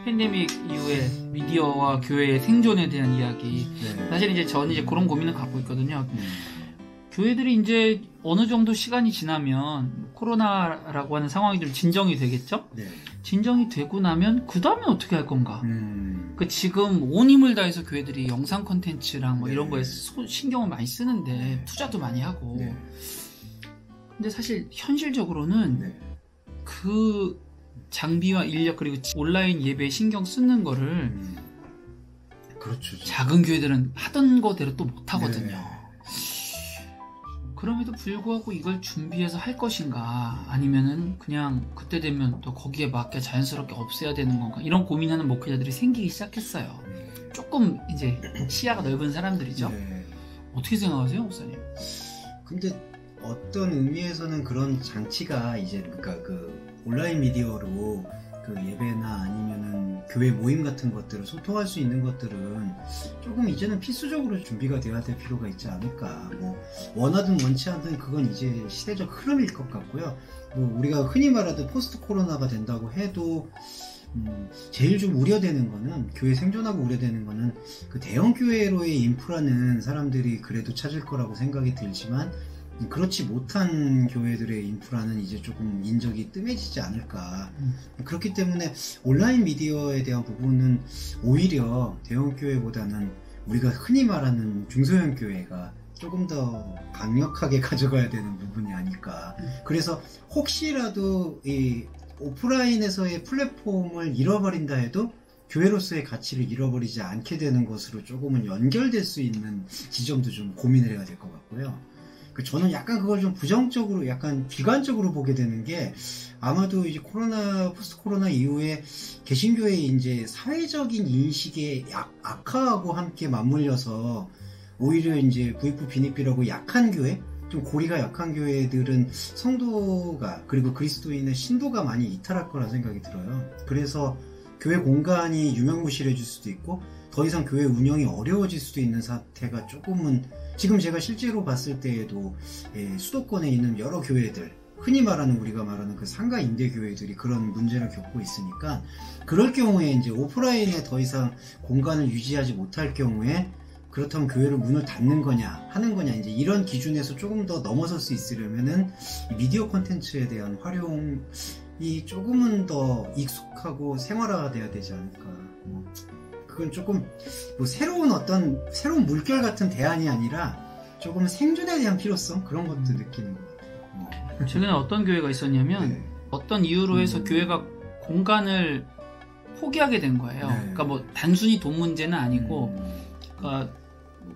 팬데믹 이후에 미디어와 교회의 생존에 대한 이야기. 네. 사실 이제 저는 이제 그런 고민을 갖고 있거든요. 교회들이 이제 어느 정도 시간이 지나면 코로나라고 하는 상황이 좀 진정이 되겠죠? 네. 진정이 되고 나면 그 다음에 어떻게 할 건가? 그 지금 온 힘을 다해서 교회들이 영상 콘텐츠랑 뭐 네. 이런 거에 신경을 많이 쓰는데 투자도 많이 하고. 네. 근데 사실 현실적으로는 네. 그 장비와 인력 그리고 온라인 예배에 신경 쓰는 거를 그렇죠. 작은 교회들은 하던 거대로 또 못 하거든요. 네. 그럼에도 불구하고 이걸 준비해서 할 것인가 아니면은 그냥 그때 되면 또 거기에 맞게 자연스럽게 없애야 되는 건가 이런 고민하는 목회자들이 생기기 시작했어요. 조금 이제 시야가 넓은 사람들이죠. 네. 어떻게 생각하세요, 목사님? 근데 어떤 의미에서는 그런 장치가 이제 그러니까 그 온라인 미디어로 그 예배나 아니면은 교회 모임 같은 것들을 소통할 수 있는 것들은 조금 이제는 필수적으로 준비가 돼야 될 필요가 있지 않을까. 뭐 원하든 원치 않든 그건 이제 시대적 흐름일 것 같고요. 뭐 우리가 흔히 말하듯 포스트 코로나가 된다고 해도 제일 좀 우려되는 거는 교회 생존하고 우려되는 거는 그 대형 교회로의 인프라는 사람들이 그래도 찾을 거라고 생각이 들지만 그렇지 못한 교회들의 인프라는 이제 조금 인적이 뜸해지지 않을까. 그렇기 때문에 온라인 미디어에 대한 부분은 오히려 대형 교회보다는 우리가 흔히 말하는 중소형 교회가 조금 더 강력하게 가져가야 되는 부분이 아닐까. 그래서 혹시라도 이 오프라인에서의 플랫폼을 잃어버린다 해도 교회로서의 가치를 잃어버리지 않게 되는 것으로 조금은 연결될 수 있는 지점도 좀 고민을 해야 될 것 같고요. 저는 약간 그걸 좀 부정적으로, 약간 비관적으로 보게 되는 게 아마도 이제 포스트 코로나 이후에 개신교회의 이제 사회적인 인식의 악화하고 함께 맞물려서 오히려 이제 부익부 빈익비라고 약한 교회, 좀 고리가 약한 교회들은 성도가 그리고 그리스도인의 신도가 많이 이탈할 거라 생각이 들어요. 그래서 교회 공간이 유명무실해질 수도 있고 더 이상 교회 운영이 어려워질 수도 있는 사태가 조금은 지금 제가 실제로 봤을 때에도 수도권에 있는 여러 교회들 흔히 말하는 우리가 말하는 그 상가 임대 교회들이 그런 문제를 겪고 있으니까 그럴 경우에 이제 오프라인에 더 이상 공간을 유지하지 못할 경우에 그렇다면 교회를 문을 닫는 거냐 하는 거냐 이제 이런 기준에서 조금 더 넘어설 수 있으려면은 미디어 콘텐츠에 대한 활용이 조금은 더 익숙하고 생활화돼야 되지 않을까. 그건 조금 뭐 새로운 물결 같은 대안이 아니라 조금 생존에 대한 필요성 그런 것도 느끼는 것 같아요. 최근에 어떤 교회가 있었냐면 네. 어떤 이유로 해서 교회가 공간을 포기하게 된 거예요. 네. 그러니까 뭐 단순히 돈 문제는 아니고 그러니까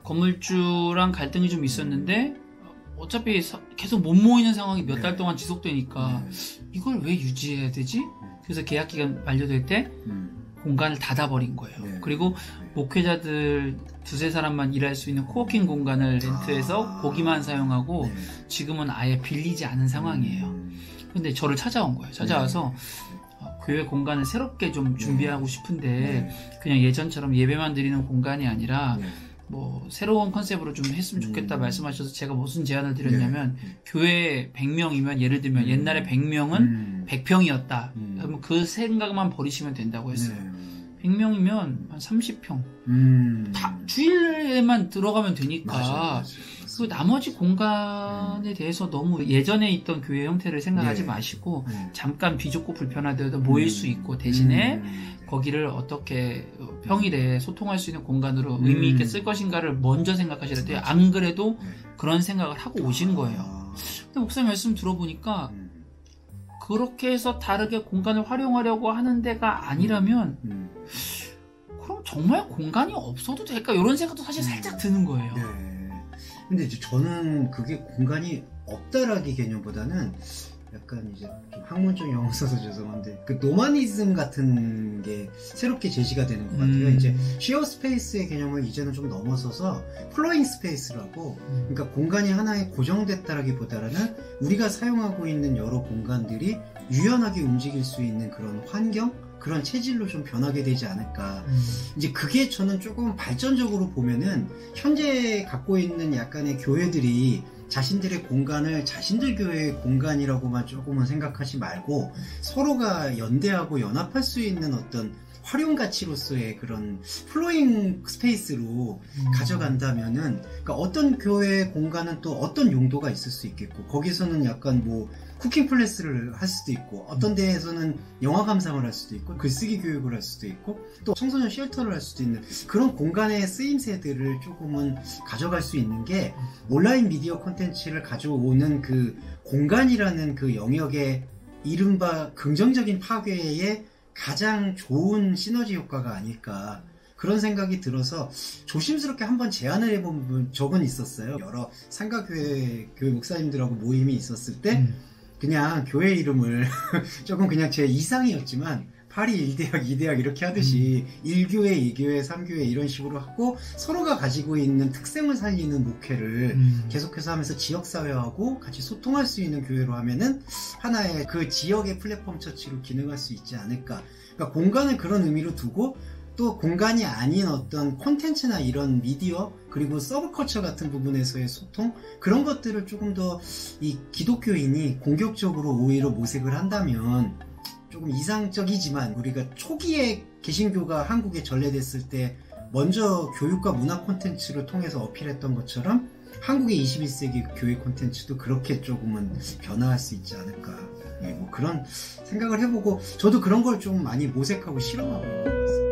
건물주랑 갈등이 좀 있었는데 어차피 계속 못 모이는 상황이 몇 달 동안 지속되니까 이걸 왜 유지해야 되지? 그래서 계약 기간 만료될 때 공간을 닫아버린 거예요. 네. 그리고 목회자들 두세 사람만 일할 수 있는 코워킹 공간을 렌트해서 거기만 사용하고 지금은 아예 빌리지 않은 상황이에요. 근데 저를 찾아온 거예요. 찾아와서 교회 공간을 새롭게 좀 준비하고 싶은데 그냥 예전처럼 예배만 드리는 공간이 아니라 뭐 새로운 컨셉으로 좀 했으면 좋겠다 말씀하셔서 제가 무슨 제안을 드렸냐면 교회 100명이면 예를 들면 옛날에 100명은 100평이었다. 그러면 그 생각만 버리시면 된다고 했어요. 100명이면 한 30평. 다 주일에만 들어가면 되니까. 맞아요. 그 나머지 공간에 대해서 너무 예전에 있던 교회 형태를 생각하지 마시고 잠깐 비좁고 불편하더라도 모일 수 있고 대신에 거기를 어떻게 평일에 소통할 수 있는 공간으로 의미 있게 쓸 것인가를 먼저 생각하셔야 돼요. 안 그래도 그런 생각을 하고 오신 거예요. 근데 목사님 말씀 들어보니까 그렇게 해서 다르게 공간을 활용하려고 하는 데가 아니라면 그럼 정말 공간이 없어도 될까? 이런 생각도 사실 살짝 드는 거예요. 근데 이제 저는 그게 공간이 없다라기 개념보다는 약간 이제 좀 학문적 용어 써서 죄송한데 그 노마니즘 같은 게 새롭게 제시가 되는 것 같아요. 이제 쉐어 스페이스의 개념을 이제는 좀 넘어서서 플로잉 스페이스라고 그러니까 공간이 하나에 고정됐다라기보다는 우리가 사용하고 있는 여러 공간들이 유연하게 움직일 수 있는 그런 환경 그런 체질로 좀 변하게 되지 않을까. 이제 그게 저는 조금 발전적으로 보면은 현재 갖고 있는 약간의 교회들이 자신들의 공간을 자신들 교회의 공간이라고만 조금은 생각하지 말고 서로가 연대하고 연합할 수 있는 어떤 활용 가치로서의 그런 플로잉 스페이스로 가져간다면은, 그러니까 어떤 교회 공간은 또 어떤 용도가 있을 수 있겠고, 거기서는 약간 뭐 쿠킹 클래스를 할 수도 있고, 어떤 데에서는 영화 감상을 할 수도 있고, 글쓰기 교육을 할 수도 있고, 또 청소년 쉘터를 할 수도 있는 그런 공간의 쓰임새들을 조금은 가져갈 수 있는 게 온라인 미디어 콘텐츠를 가져오는 그 공간이라는 그 영역의 이른바 긍정적인 파괴의 가장 좋은 시너지 효과가 아닐까, 그런 생각이 들어서 조심스럽게 한번 제안을 해본 적은 있었어요. 여러 상가교회 교회 목사님들하고 모임이 있었을 때 그냥 교회 이름을 조금 그냥 제 이상이었지만 파리 1대학, 2대학 이렇게 하듯이 1교회, 2교회, 3교회 이런 식으로 하고 서로가 가지고 있는 특성을 살리는 목회를 계속해서 하면서 지역사회하고 같이 소통할 수 있는 교회로 하면은 하나의 그 지역의 플랫폼 처치로 기능할 수 있지 않을까. 그러니까 공간을 그런 의미로 두고 또 공간이 아닌 어떤 콘텐츠나 이런 미디어 그리고 서브컬처 같은 부분에서의 소통, 그런 것들을 조금 더 이 기독교인이 공격적으로 오히려 모색을 한다면 조금 이상적이지만, 우리가 초기에 개신교가 한국에 전래됐을 때 먼저 교육과 문화 콘텐츠를 통해서 어필했던 것처럼 한국의 21세기 교회 콘텐츠도 그렇게 조금은 변화할 수 있지 않을까. 뭐 그런 생각을 해보고 저도 그런 걸 좀 많이 모색하고 실험하고 있는 것 같습니다.